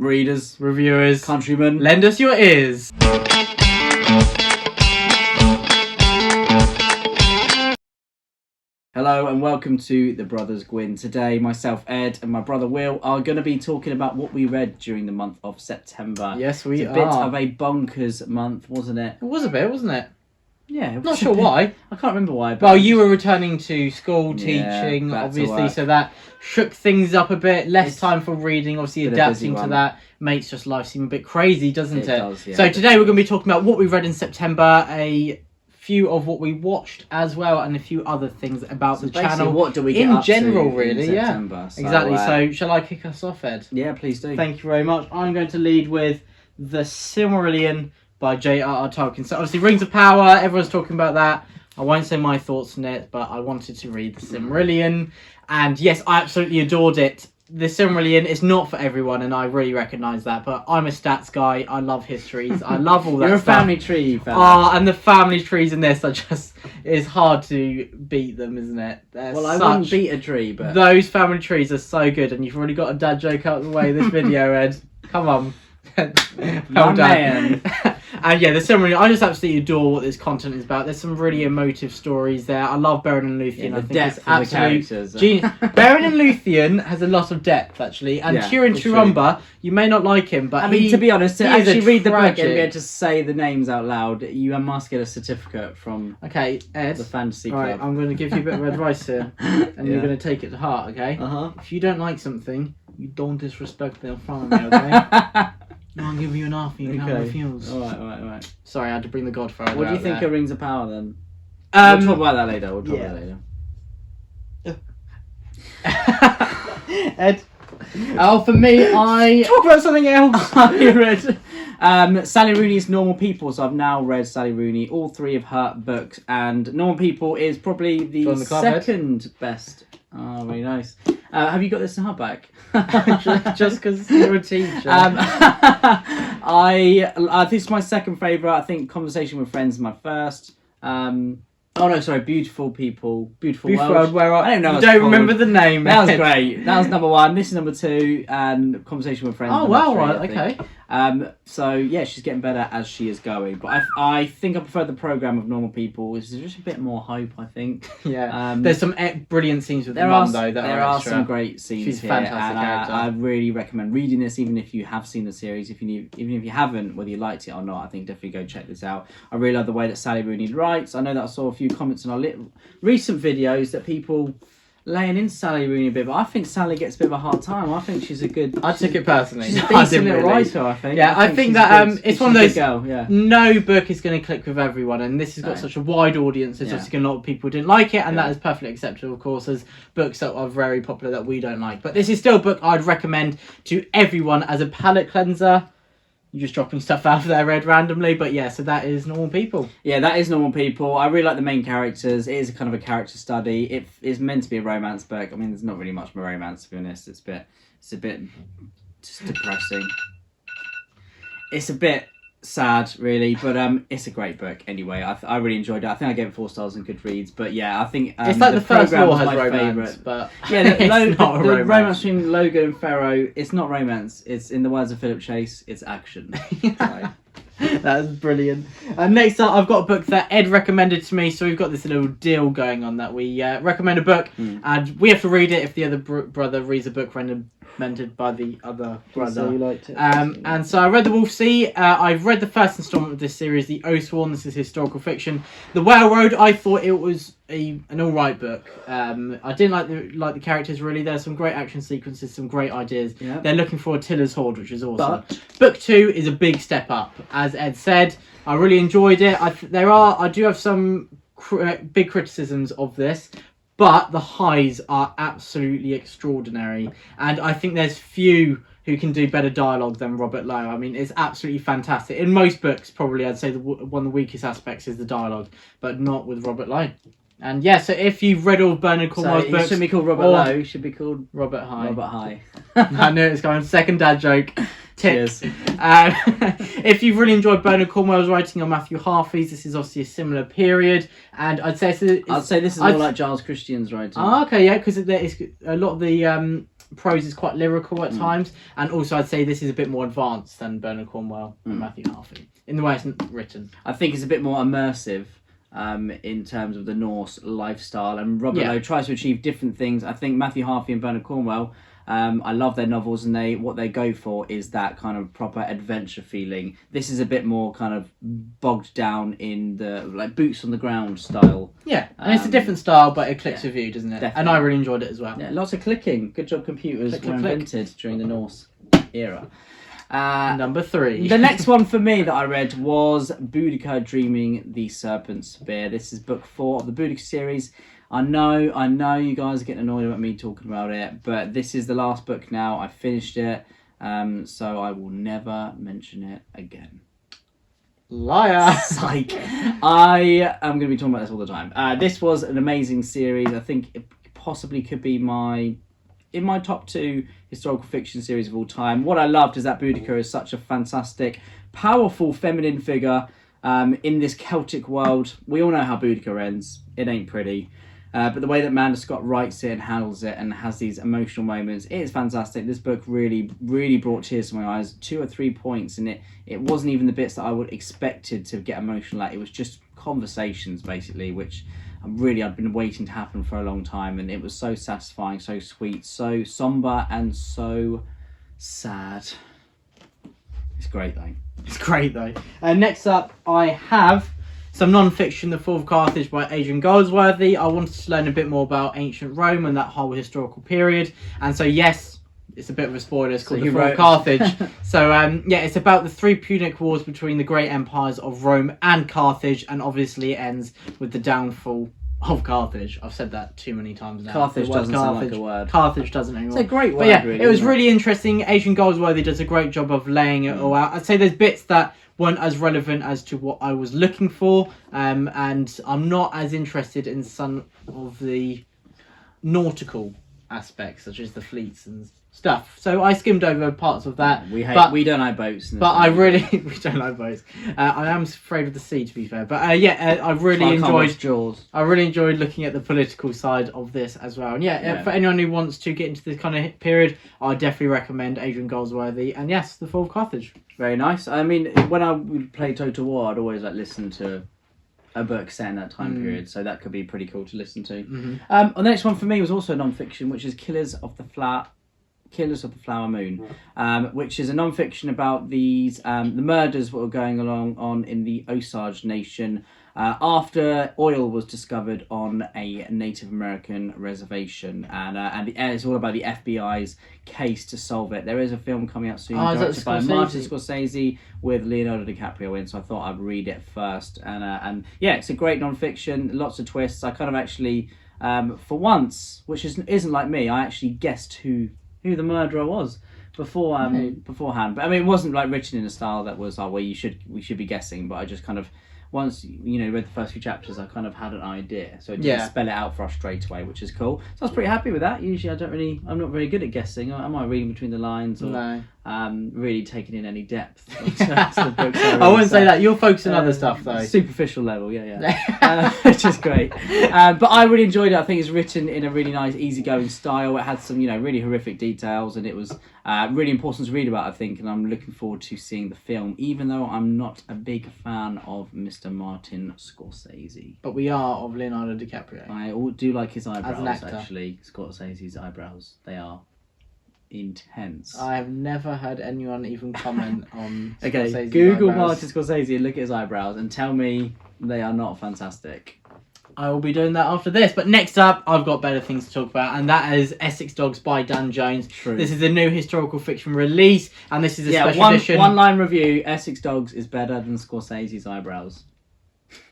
readers, reviewers, countrymen, lend us your ears. Hello and welcome to the Brothers Gwynne. Today, myself, Ed, and my brother Will are going to be talking about what we read during the month of September. Yes, we it's a are. bit of a bonkers month, wasn't it? It was a bit, wasn't it? Yeah. It was Not sure why. I can't remember why. But Well, you were returning to school, teaching, back to obviously, work. so that shook things up a bit. Less time for reading, obviously been a busy adapting to one. that makes just life seem a bit crazy, doesn't it? It does, yeah. So today we're going to be talking about what we read in September, a few of what we watched as well, and a few other things about the channel. What do we get in up general, to really? in Yeah, September? exactly. So shall I kick us off, Ed? Yeah, please do. Thank you very much. I'm going to lead with The Silmarillion by J.R.R. Tolkien. So obviously Rings of Power, everyone's talking about that. I won't say my thoughts on it, but I wanted to read The Silmarillion. And yes, I absolutely adored it. The Silmarillion is not for everyone, and I really recognise that, but I'm a stats guy. I love histories. I love all that You're stuff. a family tree fella. And the family trees in this are just... It's hard to beat them, isn't it? Well, I wouldn't beat a tree, but... Those family trees are so good, and you've already got a dad joke out of the way this video, Ed. Come on. Well done. And yeah, there's so many. I just absolutely adore what this content is about. There's some really emotive stories there. I love Beren and Luthien. Yeah, I the think depth it's of the absolute characters. genius. Beren and Luthien has a lot of depth actually, and Yeah, Turin it's true. Trumba, you may not like him, but I mean, to be honest, to he is actually a read the book tragic- and be able to say the names out loud, you must get a certificate from Okay, Ed. the Fantasy All right, Club. I'm going to give you a bit of advice here, and Yeah. you're going to take it to heart. Okay. Uh-huh. If you don't like something, you don't disrespect them in front of me. Okay. I'll give you an offer you can't refuse. Alright. Sorry, I had to bring the Godfather. What do you out think there. of Rings of Power then? We'll talk about that later. Ed. Oh, for me, I talk about something else. I read Sally Rooney's Normal People, so I've now read Sally Rooney, all three of her books, and Normal People is probably the second best. Oh, very nice. Have you got this in hardback? just because you're a teacher. This is my second favourite. I think Conversation with Friends is my first. Beautiful People. Beautiful World. Where I don't know. You don't remember the name. That was great. That was number one. This is number two, and Conversation with Friends. Oh number wow! three, Right. I think. Okay. So yeah, she's getting better as she is going. But I think I prefer the program of Normal People. It's just a bit more hope, I think. Yeah. There's some brilliant scenes with the mum though. There are some great scenes. She's a here, fantastic and character. I really recommend reading this, even if you have seen the series. Even if you haven't, whether you liked it or not, I think definitely go check this out. I really love the way that Sally Rooney writes. I know that I saw a few comments on our recent videos that people laying in Sally Rooney a bit, but I think Sally gets a bit of a hard time. I think she's a good... I took it personally. She's a decent little writer, I think. Yeah, I think she's that good. it's one of those... Girl, yeah. No book is going to click with everyone, and this has got such a wide audience. There's obviously a lot of people who didn't like it, and that is perfectly acceptable, of course, as books that are very popular that we don't like. But this is still a book I'd recommend to everyone as a palate cleanser. You're just dropping stuff out of there, Ed, randomly. But yeah, so that is Normal People. Yeah, that is Normal People. I really like the main characters. It is a kind of a character study. It is meant to be a romance book. I mean, there's not really much of a romance, to be honest. It's a bit just depressing. It's a bit sad, really, but it's a great book anyway. I really enjoyed it. I think I gave it 4 stars on Goodreads, but yeah, I think it's like the first program law was has my romance, favourite. but yeah, it's not a the romance. romance between Logan and Pharaoh. It's not romance. It's, in the words of Philip Chase, it's action. Right. That's brilliant. Next up, I've got a book that Ed recommended to me, so we've got this little deal going on that we recommend a book, and we have to read it if the other brother reads a book recommended by the other brother. So you liked it. And so I read The Wolf Sea. I've read the first instalment of this series, The Oathsworn. This is historical fiction. The Whale Road, I thought it was an alright book. I didn't like the characters really. There's some great action sequences, some great ideas. Yeah. They're looking for Attila's Horde, which is awesome. But book 2 is a big step up, as Ed said. I really enjoyed it. I do have some big criticisms of this, but the highs are absolutely extraordinary, and I think there's few who can do better dialogue than Robert Lowe. I mean, it's absolutely fantastic. In most books, probably I'd say one of the weakest aspects is the dialogue, but not with Robert Lowe. And yeah, so if you've read all Bernard Cornwell's books... it shouldn't be called Robert Lowe, it should be called Robert High. Robert High. I knew it was going. Second dad joke. Cheers. If you've really enjoyed Bernard Cornwell's writing on Matthew Harvey's, this is obviously a similar period, and I'd say this is more like Giles Christian's writing. Oh, okay, yeah, because it's a lot of the prose is quite lyrical at times, and also I'd say this is a bit more advanced than Bernard Cornwell and Matthew Harvey in the way it's written. I think it's a bit more immersive in terms of the Norse lifestyle, and Robert Lowe tries to achieve different things. I think Matthew Harvey and Bernard Cornwell, I love their novels, and what they go for is that kind of proper adventure feeling. This is a bit more kind of bogged down in the like boots on the ground style. Yeah, and it's a different style, but it clicks with you, doesn't it? Definitely. And I really enjoyed it as well. Yeah, lots of clicking. Good job, computers were invented during the Norse era. Number 3. The next one for me that I read was Boudica Dreaming the Serpent's Spear. This is book 4 of the Boudica series. I know you guys are getting annoyed about me talking about it, but this is the last book now. I finished it, so I will never mention it again. Liar! Psych. I am going to be talking about this all the time. This was an amazing series. I think it possibly could be in my top 2 historical fiction series of all time. What I loved is that Boudica is such a fantastic, powerful feminine figure in this Celtic world. We all know how Boudica ends. It ain't pretty. But the way that Amanda Scott writes it and handles it and has these emotional moments, it is fantastic. This book really, really brought tears to my eyes. 2 or 3 points, and it wasn't even the bits that I would expected to get emotional at. It was just conversations, basically, which I'd been waiting to happen for a long time, and it was so satisfying, so sweet, so somber, and so sad. It's great, though. It's great, though. Next up, I have some non-fiction, The Fall of Carthage by Adrian Goldsworthy. I wanted to learn a bit more about ancient Rome and that whole historical period. And so, yes, it's a bit of a spoiler. It's called The Fall of Carthage. So, it's about the 3 Punic Wars between the great empires of Rome and Carthage. And obviously it ends with the downfall of Carthage. I've said that too many times now. Carthage doesn't sound like a word. Carthage doesn't anymore. It's a great word, but yeah, really, it was really interesting. Adrian Goldsworthy does a great job of laying it all out. I'd say there's bits that weren't as relevant as to what I was looking for, and I'm not as interested in some of the nautical aspects, such as the fleets and stuff. So I skimmed over parts of that. We don't like boats. But I really we don't like boats. I am afraid of the sea, to be fair. But I really enjoyed Jaws. I really enjoyed looking at the political side of this as well. And for anyone who wants to get into this kind of period, I definitely recommend Adrian Goldsworthy. And yes, The Fall of Carthage. Very nice. I mean, when I would play Total War, I'd always listen to a book set in that time period, so that could be pretty cool to listen to. The next one for me was also non-fiction, which is Killers of the Flower Moon, which is a non-fiction about these the murders that were going on in the Osage Nation after oil was discovered on a Native American reservation, and it's all about the FBI's case to solve it. There is a film coming out soon directed by Martin Scorsese with Leonardo DiCaprio in, so I thought I'd read it first. And it's a great non-fiction, lots of twists. I kind of actually, for once, which isn't like me, I actually guessed who the murderer was beforehand. But I mean, it wasn't written in a style that was we should be guessing, but I just kind of once read the first few chapters, I kind of had an idea, so it didn't spell it out for us straight away, which is cool. So I was pretty happy with that. Usually I'm not very good at guessing. Am I reading between the lines or really taking in any depth? The books I wouldn't say that. You'll focus on other stuff though. Superficial level, which is great. But I really enjoyed it. I think it's written in a really nice, easygoing style. It had some really horrific details, and it was really important to read about, I think, and I'm looking forward to seeing the film, even though I'm not a big fan of Mr. Martin Scorsese. But we are of Leonardo DiCaprio. I do like his eyebrows, as an actor. Actually. Scorsese's eyebrows, they are intense. I have never heard anyone even comment on Scorsese's Google eyebrows. Martin Scorsese and look at his eyebrows and tell me they are not fantastic. I will be doing that after this. But next up, I've got better things to talk about, and that is Essex Dogs by Dan Jones. True. This is a new historical fiction release, and this is a special edition. One-line review, Essex Dogs is better than Scorsese's eyebrows.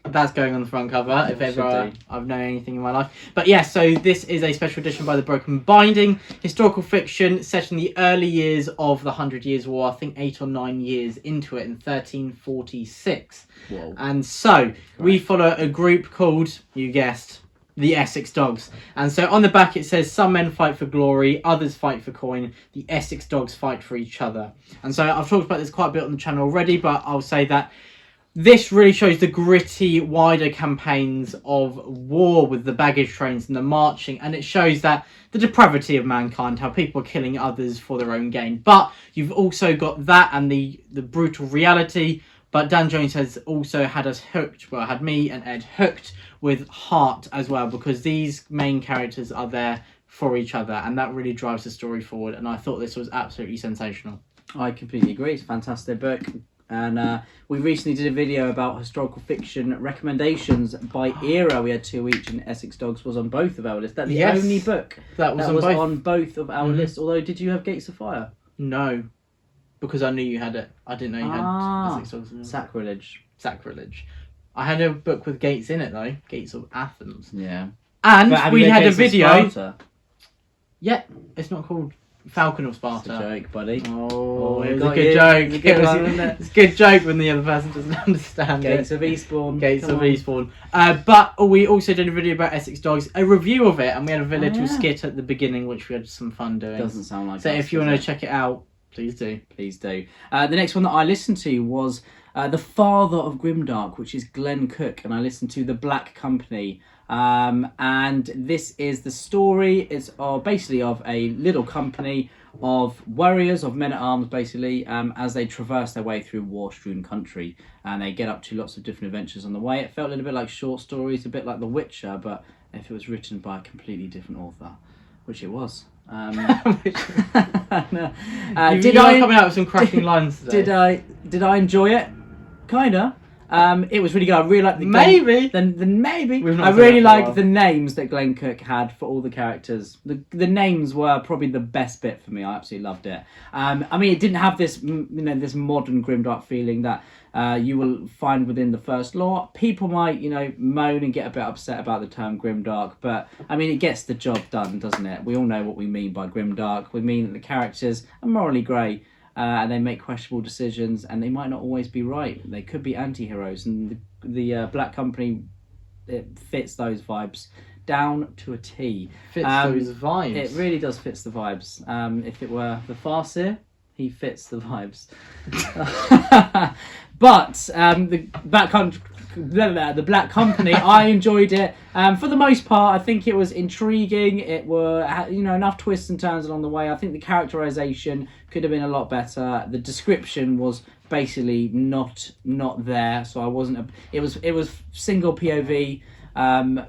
That's going on the front cover, if ever I've known anything in my life. But so this is a special edition by The Broken Binding, historical fiction set in the early years of the 100 Years' War, I think 8 or 9 years into it, in 1346. Whoa. And so, we follow a group called, you guessed, the Essex Dogs. And so on the back it says, some men fight for glory, others fight for coin, the Essex Dogs fight for each other. And so I've talked about this quite a bit on the channel already, but I'll say that this really shows the gritty, wider campaigns of war with the baggage trains and the marching, and it shows that the depravity of mankind, how people are killing others for their own gain. But you've also got that and the brutal reality. But Dan Jones has also had us hooked, well, had me and Ed hooked with heart as well, because these main characters are there for each other, and that really drives the story forward. And I thought this was absolutely sensational. I completely agree. It's a fantastic book. And we recently did a video about historical fiction recommendations by era. We had 2 each, and Essex Dogs was on both of our lists. That's the only book that was on both of our lists. Although, did you have Gates of Fire? No, because I knew you had it. I didn't know you had Essex Dogs. Sacrilege. I had a book with Gates in it though. Gates of Athens. Yeah. And we had a video. Sparta? Yeah, it's not called Falcon of Sparta. It's a joke, buddy. Oh, it was a good joke. It's a good joke when the other person doesn't understand Gates it. of Eastbourne. Gates of Eastbourne. But we also did a video about Essex Dogs, a review of it, and we had a little skit at the beginning, which we had some fun doing. Doesn't sound like. So if you want to check it out, please do. Please do. The next one that I listened to was the father of Grimdark, which is Glenn Cook, and I listened to The Black Company. And this is the story. It's basically of a little company of warriors, of men at arms, basically, as they traverse their way through war-strewn country, and they get up to lots of different adventures on the way. It felt a little bit like short stories, a bit like The Witcher, but if it was written by a completely different author, which it was. Did I coming out with some cracking lines today? Did I enjoy it? Kinda. It was really good. I really liked the maybe. I really liked the names that Glenn Cook had for all the characters. The names were probably the best bit for me. I absolutely loved it. I mean, it didn't have this this modern grimdark feeling that you will find within the first lot. People might moan and get a bit upset about the term grimdark, but I mean, it gets the job done, doesn't it? We all know what we mean by grimdark. We mean that the characters are morally grey. And they make questionable decisions, and they might not always be right. They could be anti-heroes, and the Black Company, it fits those vibes down to a T. Fits those vibes. It really does fits the vibes. If it were the Farseer, he fits the vibes. But the Black Company, I enjoyed it. For the most part, I think it was intriguing. It were enough twists and turns along the way. I think the characterization could have been a lot better. The description was basically not there, so I wasn't. It was single POV.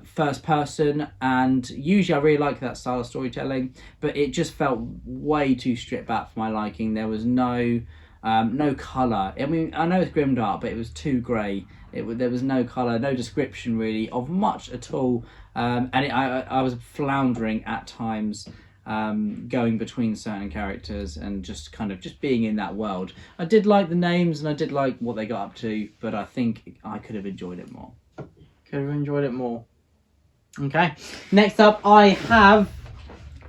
First person, and usually I really like that style of storytelling, but it just felt way too stripped back for my liking. There was no colour. I mean, I know it's grimdark, but it was too grey. There was no colour, no description really of much at all, and I was floundering at times, going between certain characters and just being in that world. I did like the names and I did like what they got up to, but I think I could have enjoyed it more. Okay, next up I have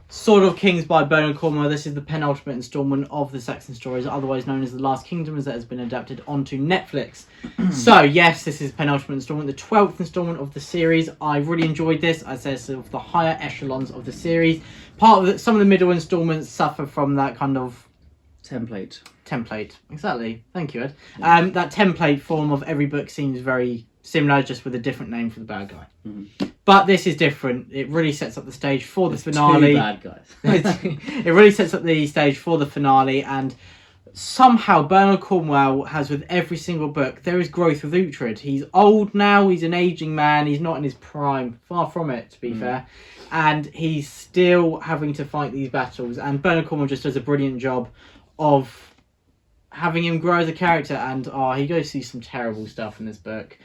Sword of Kings by Bernard Cornwell. This is the penultimate instalment of the Saxon stories, otherwise known as The Last Kingdoms, that has been adapted onto Netflix. So yes, this is penultimate instalment, the 12th instalment of the series. I really enjoyed this. I say it's of the higher echelons of the series. Some of the middle instalments suffer from that kind of template. Exactly. Thank you, Ed. That template form of every book seems very similar, just with a different name for the bad guy. Mm-hmm. But this is different. It really sets up the stage for the finale. Two bad guys. It really sets up the stage for the finale, and somehow Bernard Cornwell has, with every single book, there is growth with Uhtred. He's old now. He's an aging man. He's not in his prime. Far from it, to be fair. And he's still having to fight these battles. And Bernard Cornwell just does a brilliant job of having him grow as a character. And he goes through some terrible stuff in this book.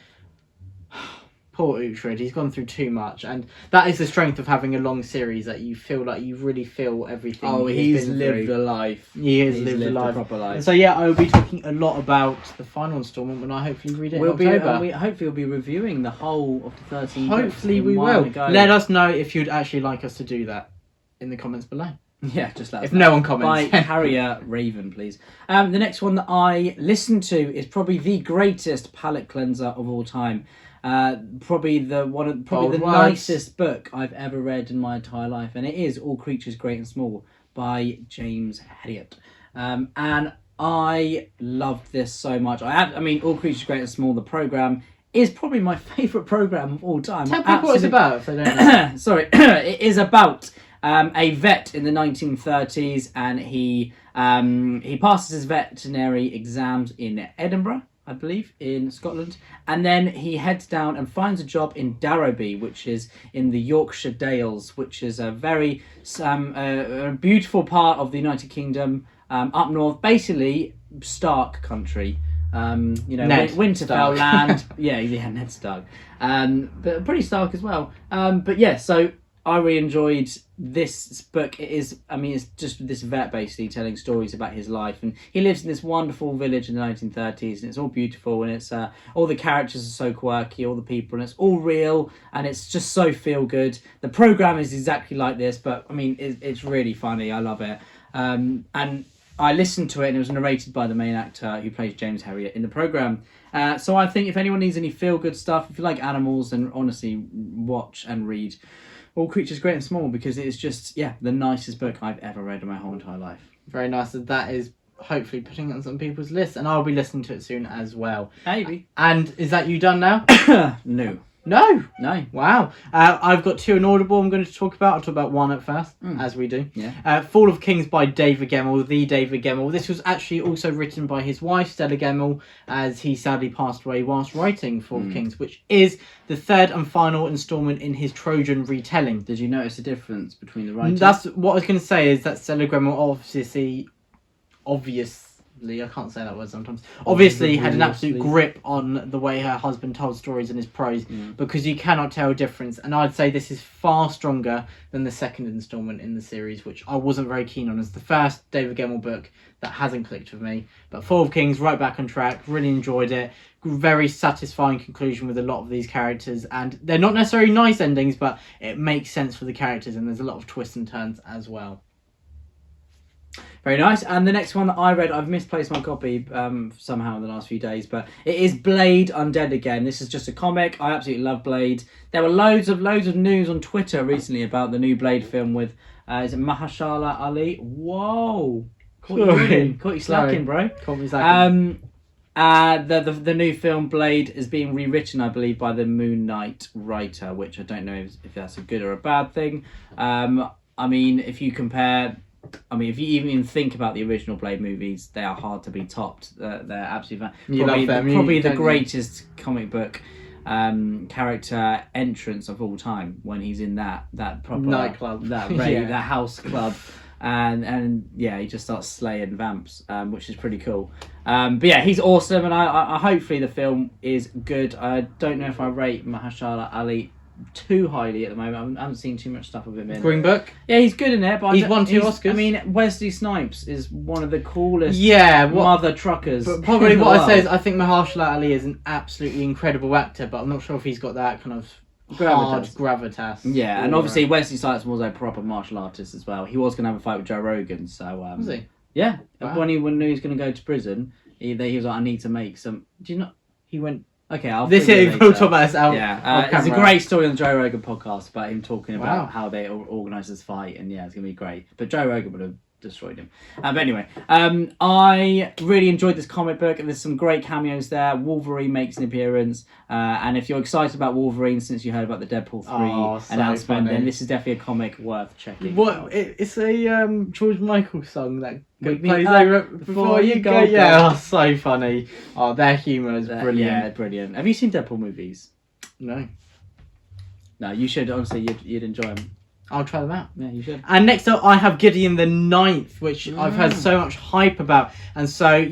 Poor Uhtred, he's gone through too much, and that is the strength of having a long series, that you feel like you really feel everything. Oh, he's lived a life. He's lived a life. A proper life. And so yeah, I will be talking a lot about the final instalment when I hopefully read it in October. Hopefully we'll be reviewing the whole of the 13 Hopefully we will. Let us know if you'd actually like us to do that in the comments below. Yeah, just let us know. If no one comments. By Harrier Raven, please. The next one that I listened to is probably the greatest palate cleanser of all time. Probably the nicest book I've ever read in my entire life, and it is All Creatures Great and Small by James Herriot. And I loved this so much. I mean, All Creatures Great and Small, the programme, is probably my favourite programme of all time. Tell people what it's about if they don't know. Sorry, it is about a vet in the 1930s, and he passes his veterinary exams in Edinburgh, I believe, in Scotland, and then he heads down and finds a job in Darrowby, which is in the Yorkshire Dales, which is a very a beautiful part of the United Kingdom, up north, basically Stark country. Winterfell land. yeah, Ned Stark. But pretty Stark as well. But yeah, so I really enjoyed this book. It's just this vet basically telling stories about his life, and he lives in this wonderful village in the 1930s, and it's all beautiful, and it's all the characters are so quirky, all the people, and it's all real, and it's just so feel good. The programme is exactly like this, but I mean, it's really funny. I love it. And I listened to it, and it was narrated by the main actor who plays James Herriot in the programme. So I think if anyone needs any feel-good stuff, if you like animals, then honestly watch and read All Creatures Great and Small, because it is just, the nicest book I've ever read in my whole entire life. Very nice. That is hopefully putting it on some people's lists, and I'll be listening to it soon as well. Maybe. And is that you done now? No. No. Wow. I've got two in Audible I'm going to talk about. I'll talk about one at first, as we do. Yeah. Fall of Kings by David Gemmell, the David Gemmell. This was actually also written by his wife, Stella Gemmell, as he sadly passed away whilst writing Fall of Kings, which is the third and final instalment in his Trojan retelling. Did you notice the difference between the writers? That's what I was going to say, is that Stella Gemmell obviously, I can't say that word sometimes, obviously had an absolute grip on the way her husband told stories in his prose, because you cannot tell a difference. And I'd say this is far stronger than the second instalment in the series, which I wasn't very keen on as the first David Gemmell book. That hasn't clicked with me. But Fall of Kings, right back on track, really enjoyed it. Very satisfying conclusion with a lot of these characters, and they're not necessarily nice endings, but it makes sense for the characters, and there's a lot of twists and turns as well. Very nice. And the next one that I read, I've misplaced my copy somehow in the last few days, but it is Blade Undead Again. This is just a comic. I absolutely love Blade. There were loads of news on Twitter recently about the new Blade film with, is it Mahershala Ali? Whoa. Caught you slacking, bro. Caught me slacking. The new film Blade is being rewritten, I believe, by the Moon Knight writer, which I don't know if that's a good or a bad thing. I mean, if you even think about the original Blade movies, they are hard to be topped. They're absolutely probably the greatest comic book character entrance of all time, when he's in that proper nightclub, that house club, and he just starts slaying vamps, which is pretty cool. But yeah, he's awesome, and I hopefully the film is good. I don't know if I rate Mahershala Ali too highly at the moment. I haven't seen too much stuff of him in Green Book. Yeah, he's good in it, but he's won 2 Oscars. I mean, Wesley Snipes is one of the coolest mother truckers. But probably what I say is I think Mahershala Ali is an absolutely incredible actor, but I'm not sure if he's got that kind of hard gravitas. Yeah, and obviously Wesley Snipes was a proper martial artist as well. He was going to have a fight with Joe Rogan, so was he? Yeah, wow. when he knew he was going to go to prison, he was like, I need to make some. Do you not? He went. Okay, I'll. We'll talk about this out. Yeah, it's a great story on the Joe Rogan podcast about him talking about how they organised this fight, and it's gonna be great. But Joe Rogan would have destroyed him. But anyway, I really enjoyed this comic book, and there's some great cameos there. Wolverine makes an appearance, and if you're excited about Wolverine since you heard about the Deadpool 3 announcement, then this is definitely a comic worth checking. It's a George Michael song that plays over before you go. Yeah, so funny. Their humour is brilliant. Yeah, brilliant. Have you seen Deadpool movies? No, you should. Honestly, you'd enjoy them. I'll try them out. Yeah, you should. And next up, I have Gideon the Ninth, which I've heard so much hype about, and so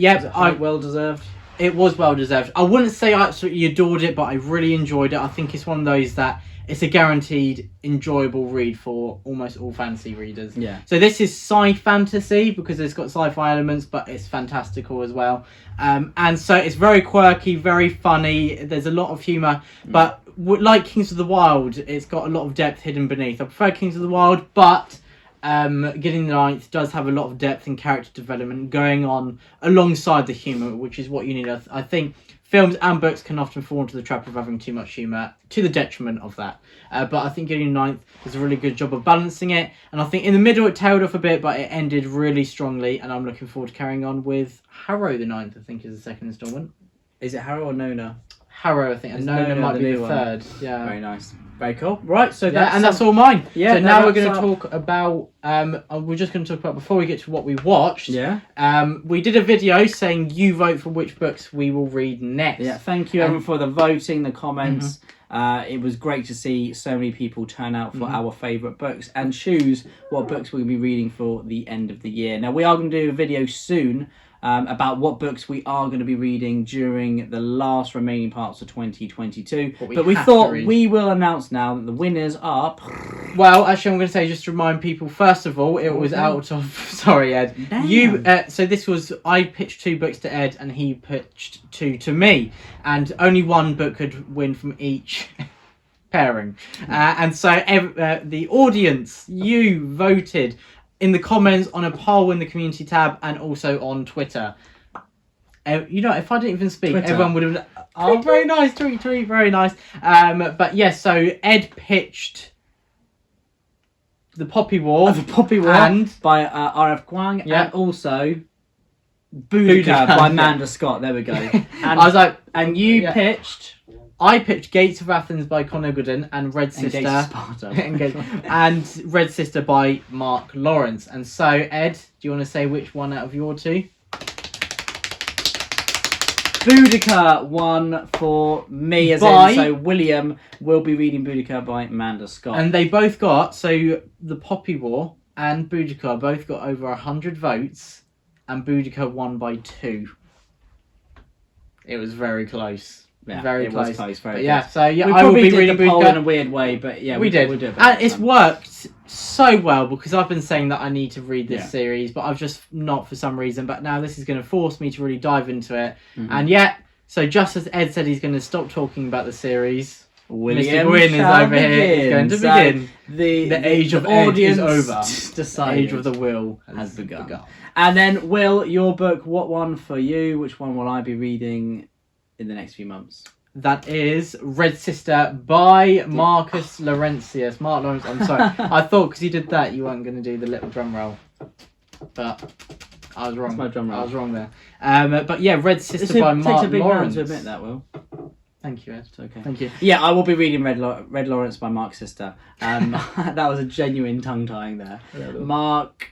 well deserved. It was well deserved. I wouldn't say I absolutely adored it, but I really enjoyed it. I think it's one of those that it's a guaranteed enjoyable read for almost all fantasy readers. Yeah. So this is sci-fantasy because it's got sci-fi elements, but it's fantastical as well. And so it's very quirky, very funny. There's a lot of humour, but like Kings of the Wild, it's got a lot of depth hidden beneath. I prefer Kings of the Wild, but Gideon the Ninth does have a lot of depth and character development going on alongside the humour, which is what you need. I think films and books can often fall into the trap of having too much humour to the detriment of that. But I think Gideon the Ninth does a really good job of balancing it. And I think in the middle it tailed off a bit, but it ended really strongly. And I'm looking forward to carrying on with Harrow the Ninth, I think is the second instalment. Is it Harrow or Nona? Harrow, I think. And Nona might be the third. Yeah. Very nice. Very cool. Right, so that's all mine. Yeah. So now we're going to talk about. We're just going to talk about before we get to what we watched. Yeah. We did a video saying you vote for which books we will read next. Yeah. Thank you everyone for the voting, the comments. It was great to see so many people turn out for our favourite books and choose what books we'll be reading for the end of the year. Now we are going to do a video soon. About what books we are going to be reading during the last remaining parts of 2022. But we thought we will announce now that the winners are... Well, actually, I'm going to say, just to remind people, first of all, it was out of... Sorry, Ed. Damn. So this was... I pitched 2 books to Ed, and he pitched 2 to me. And only one book could win from each pairing. And so the audience, you voted... in the comments, on a poll in the community tab, and also on Twitter. You know, if I didn't even speak, Twitter. everyone would have... Oh, very nice, tweet, very nice. But yes, so Ed pitched The Poppy War. The Poppy War and by R.F. Kuang, and also Boudica Boudica by Amanda Scott. There we go. And I was like... And you pitched... I pitched Gates of Athens by Conor Gooden and Red Sister and Red Sister by Mark Lawrence. And so, Ed, do you want to say which one out of your 2? Boudica won for me, so William will be reading Boudica by Amanda Scott. And they both got, so The Poppy War and Boudica both got over 100 votes, and Boudica won by 2. It was very close. Yeah, very it close. was close, very yeah, close. So yeah, we I will probably be did reading the poll Boudica in a weird way, but yeah, we did. We'll do it And it's worked so well because I've been saying that I need to read this series, but I've just not for some reason. But now this is going to force me to really dive into it. And yet, so just as Ed said, he's going to stop talking about the series. William Mr. Gwynne is over here. He's going to begin. The age of Ed is over. The age of the will has begun. And then, Will, your book, what one for you? Which one will I be reading in the next few months? That is Red Sister by Marcus Laurentius. Mark Lawrence, I'm sorry. I thought because you did that, you weren't going to do the little drum roll. But I was wrong. That's my drum roll. I was wrong there. But yeah, Red Sister by Mark Lawrence. It takes a big man Lawrence. to admit that, Will. Thank you, Ed. It's okay. Thank you. Yeah, I will be reading Red Lawrence by Mark's sister. That was a genuine tongue tying there. Mark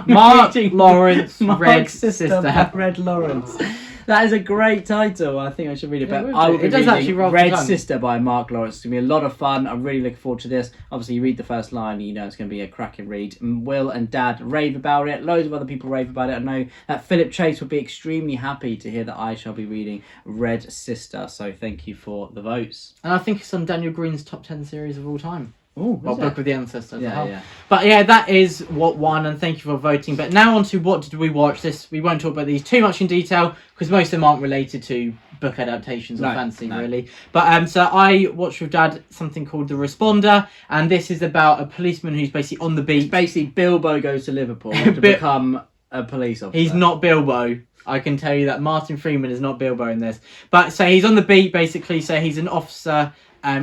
Lawrence, Red Sister by Red Lawrence. That is a great title. I think I should read it. But I will be reading Red Sister by Mark Lawrence. It's going to be a lot of fun. I'm really looking forward to this. Obviously, you read the first line, you know it's going to be a cracking read. Will and Dad rave about it. Loads of other people rave about it. I know that Philip Chase would be extremely happy to hear that I shall be reading Red Sister. So thank you for the votes. And I think it's on Daniel Green's top 10 series of all time. Oh, well, Book of the Ancestors. Yeah. But yeah, that is what won, and thank you for voting. But now on to what did we watch? We won't talk about these too much in detail because most of them aren't related to book adaptations or fantasy really. But so I watched with Dad something called The Responder, and this is about a policeman who's basically on the beat. It's basically Bilbo goes to Liverpool to become a police officer. He's not Bilbo. I can tell you that Martin Freeman is not Bilbo in this. But so he's on the beat basically. So he's an officer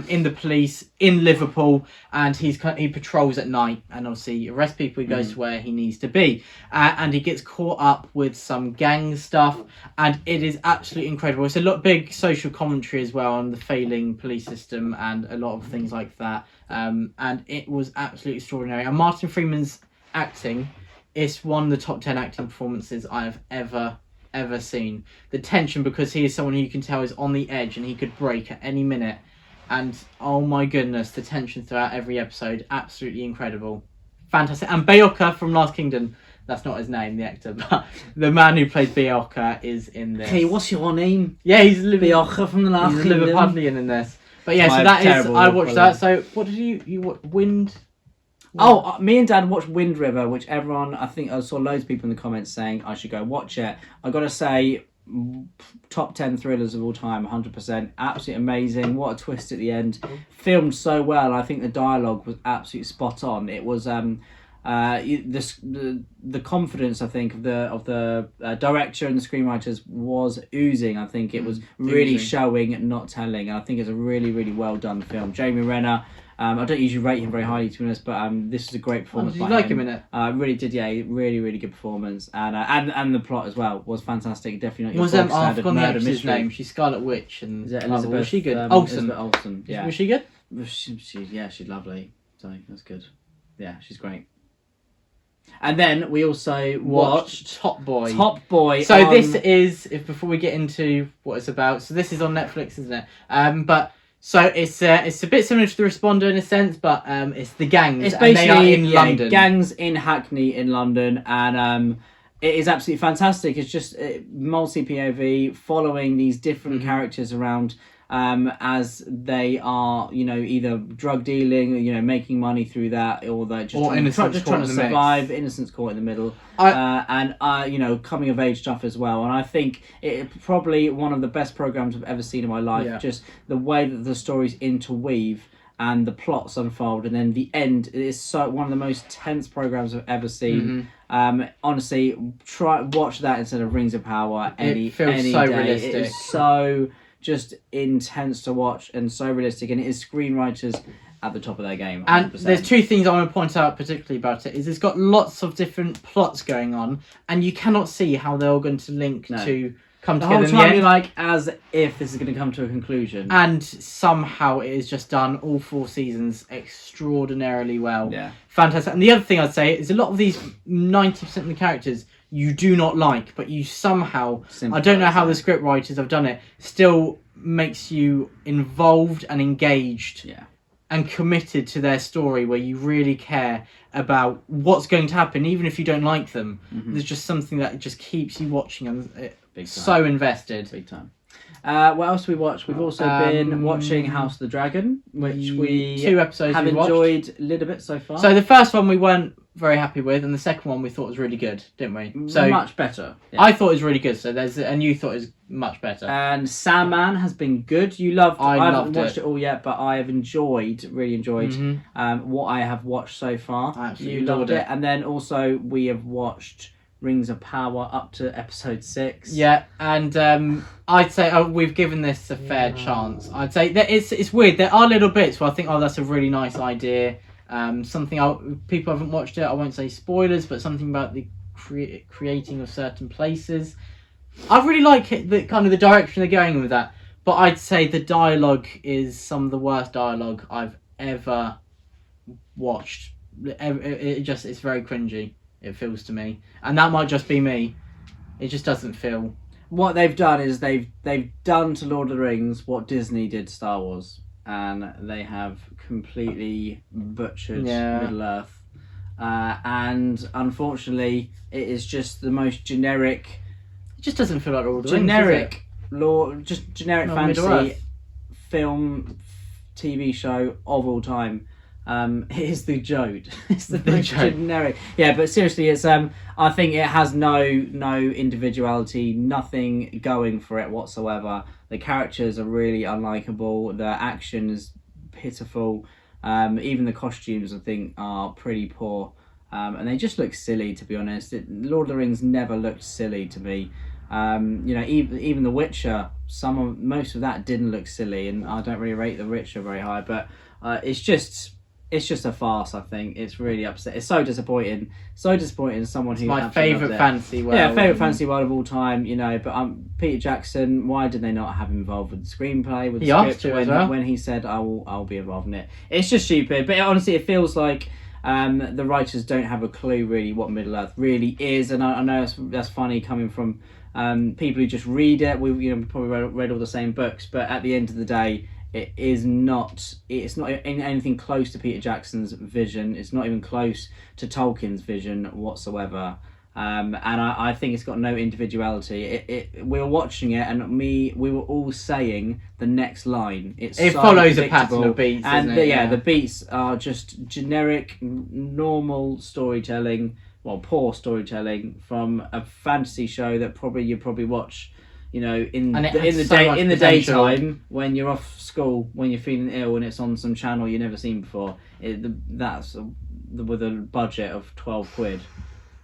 in the police in Liverpool, and he patrols at night and obviously arrests people. He goes to where he needs to be, and he gets caught up with some gang stuff, and it is absolutely incredible. It's a big social commentary as well on the failing police system and a lot of things like that, and it was absolutely extraordinary. And Martin Freeman's acting is one of the top 10 acting performances I have ever seen. The tension, because he is someone who you can tell is on the edge and he could break at any minute. And oh my goodness, the tension throughout every episode, absolutely incredible. Fantastic. And Beocca from Last Kingdom, that's not his name, the actor, but the man who played Beocca is in this. Hey, what's your name? Yeah, he's Beocca from the Last Kingdom. He's Liverpudlian in this. But yeah, so that is, I watched that. So what did you watch? Wind? Oh, me and Dad watched Wind River, which everyone, I think I saw loads of people in the comments saying I should go watch it. I got to say, top 10 thrillers of all time, 100%. Absolutely amazing. What a twist at the end. Filmed so well. I think the dialogue was absolutely spot on. It was the confidence, I think, of the director and the screenwriters was oozing. I think it was really showing, not telling. And I think it's a really, really well done film. Jeremy Renner. I don't usually rate him very highly, to be honest, but this is a great performance. Did you like him in it? I really did, yeah. Really, really good performance, and the plot as well was fantastic. Definitely not your Was bog standard I've forgotten the murder actress's mystery. name. She's Scarlet Witch, and Is it Elizabeth? was she good? Olsen. Elizabeth Olsen. Yeah. Was she good? She's lovely. So that's good. Yeah, she's great. And then we also watched Top Boy. Top Boy. So this is, if before we get into what it's about, so this is on Netflix, isn't it? But so it's a bit similar to The Responder in a sense, but it's the gangs. It's basically and they are in London. gangs in Hackney in London, and it is absolutely fantastic. It's just multi POV, following these different characters around. As they are, either drug dealing, making money through that, or they're just trying to survive. Innocence caught in the middle, and coming of age stuff as well. And I think it's probably one of the best programs I've ever seen in my life. Yeah. Just the way that the stories interweave and the plots unfold, and then the end is one of the most tense programs I've ever seen. Honestly, watch that instead of Rings of Power. It feels so realistic. It is so just intense to watch and so realistic, and it is screenwriters at the top of their game. 100%. And there's two things I want to point out particularly about it. Is it's got lots of different plots going on, and you cannot see how they're all going to link to come together. The whole time you're like, as if this is going to come to a conclusion. And somehow it is just done all 4 seasons extraordinarily well. Yeah. Fantastic. And the other thing I'd say is a lot of these 90% of the characters you do not like, but you somehow, I don't know how the script writers have done it, still makes you involved and engaged and committed to their story, where you really care about what's going to happen, even if you don't like them. There's just something that just keeps you watching and so invested. Big time. What else we watched? We've also been watching House of the Dragon, which we 2 episodes have enjoyed a little bit so far. So the first one we weren't very happy with, and the second one we thought was really good, didn't we? So much better. Yeah. I thought it was really good. So you thought it was much better. And Sandman has been good. I haven't watched it all yet, but I have really enjoyed what I have watched so far. I absolutely you loved it. And then also we have watched Rings of Power up to episode 6. Yeah, and I'd say we've given this a fair chance. I'd say that it's weird. There are little bits where I think, that's a really nice idea. People haven't watched it. I won't say spoilers, but something about the creating of certain places. I really like it. The kind of the direction they're going with that. But I'd say the dialogue is some of the worst dialogue I've ever watched. It's very cringy. It feels to me, and that might just be me. It just doesn't feel. What they've done is they've done to Lord of the Rings what Disney did to Star Wars, and they have completely butchered Middle Earth. And unfortunately, it is just the most generic. It just doesn't feel like Lord of the Rings. Generic fantasy film, TV show of all time. It is the Jode. It's the most generic. Yeah, but seriously, it's I think it has no individuality, nothing going for it whatsoever. The characters are really unlikable. The action is pitiful. Even the costumes, I think, are pretty poor. And they just look silly, to be honest. Lord of the Rings never looked silly to me. Even The Witcher, most of that didn't look silly, and I don't really rate The Witcher very high. But it's just a farce. I think it's really upset. It's so disappointing. So disappointing. Someone who my favourite fantasy world. Yeah, favourite fantasy world of all time. But Peter Jackson. Why did they not have him involved with the screenplay? With the script when he said, "I'll be involved in it." It's just stupid. But honestly, it feels like the writers don't have a clue really what Middle Earth really is. And I know that's funny coming from people who just read it. We probably read all the same books, but at the end of the day, it's not anything close to Peter Jackson's vision. It's not even close to Tolkien's vision whatsoever. And I think it's got no individuality. We were watching it, and we were all saying the next line. It follows a pattern of beats, and doesn't it? The beats are just generic, normal storytelling. Well, poor storytelling from a fantasy show that you probably watch, you know, in And it the, has in the so day much in the potential. daytime when you're off school, when you're feeling ill, and it's on some channel you've never seen before. That's with a budget of £12.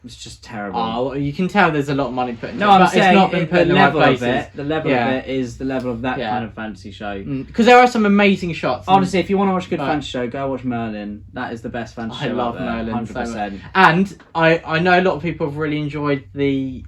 It's just terrible. Oh, you can tell there's a lot of money put into No, it, I'm but saying it's not been put in the right places. The level Yeah. of it is the level of that Yeah. kind of fantasy show. Because there are some amazing shots. Honestly, if you want to watch a good But- fantasy show, go watch Merlin. That is the best fantasy I show love out there, Merlin so 100%. And I know a lot of people have really enjoyed the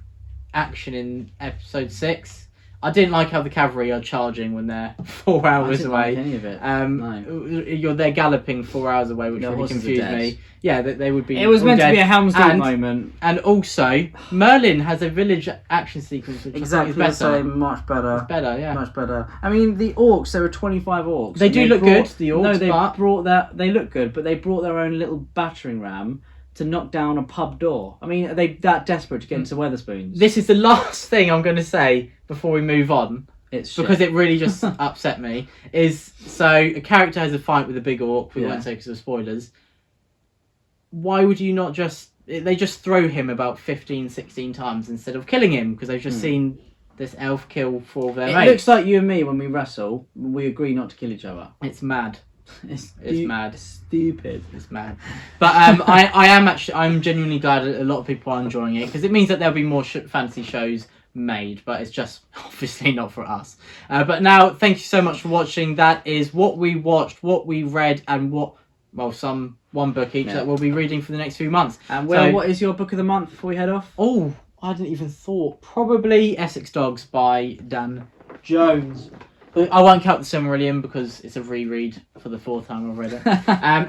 action in episode 6. I didn't like how the cavalry are charging when they're 4 I hours didn't away. like any of it. They're galloping 4 hours away, which The really horses are confused dead. me. Yeah, they would be. It was all meant to dead. be a Helm's Deep And- moment. And also, Merlin has a village action sequence, which Exactly I the think is better. same, much better. It's better, yeah. Much better. I mean, the orcs. There were 25 orcs. They and do look good, the orcs, No, they but- brought that. They look good, but they brought their own little battering ram to knock down a pub door. I mean, are they that desperate to get into Weatherspoons? This is the last thing I'm going to say before we move on. It's Because shit. it really just upset me. So a character has a fight with a big orc. We Yeah. won't say because of spoilers. Why would you not just... They just throw him about 15, 16 times instead of killing him because they've just seen this elf kill 4 of their It mates. looks like you and me when we wrestle. We agree not to kill each other. It's mad. It's mad. Stupid. It's mad. But I'm genuinely glad that a lot of people are enjoying it because it means that there'll be more fantasy shows made, but it's just obviously not for us. But now, thank you so much for watching. That is what we watched, what we read, and one book each that we'll be reading for the next few months. And Will, what is your book of the month before we head off? Oh, I didn't even thought. Probably Essex Dogs by Dan Jones. I won't count the Silmarillion because it's a reread for the 4th time I've read it.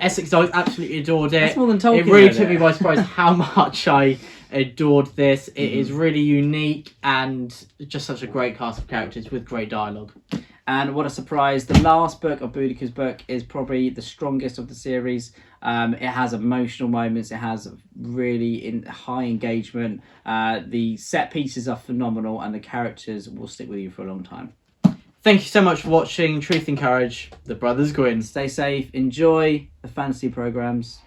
Essex Dogs, absolutely adored it. That's more than Tolkien. It really read took me it. by surprise how much I adored this. It is really unique and just such a great cast of characters with great dialogue. And what a surprise, the last book of Boudica's book is probably the strongest of the series. It has emotional moments, it has really high engagement. The set pieces are phenomenal and the characters will stick with you for a long time. Thank you so much for watching Truth and Courage, the Brothers Gwynne. Stay safe, enjoy the fantasy programs.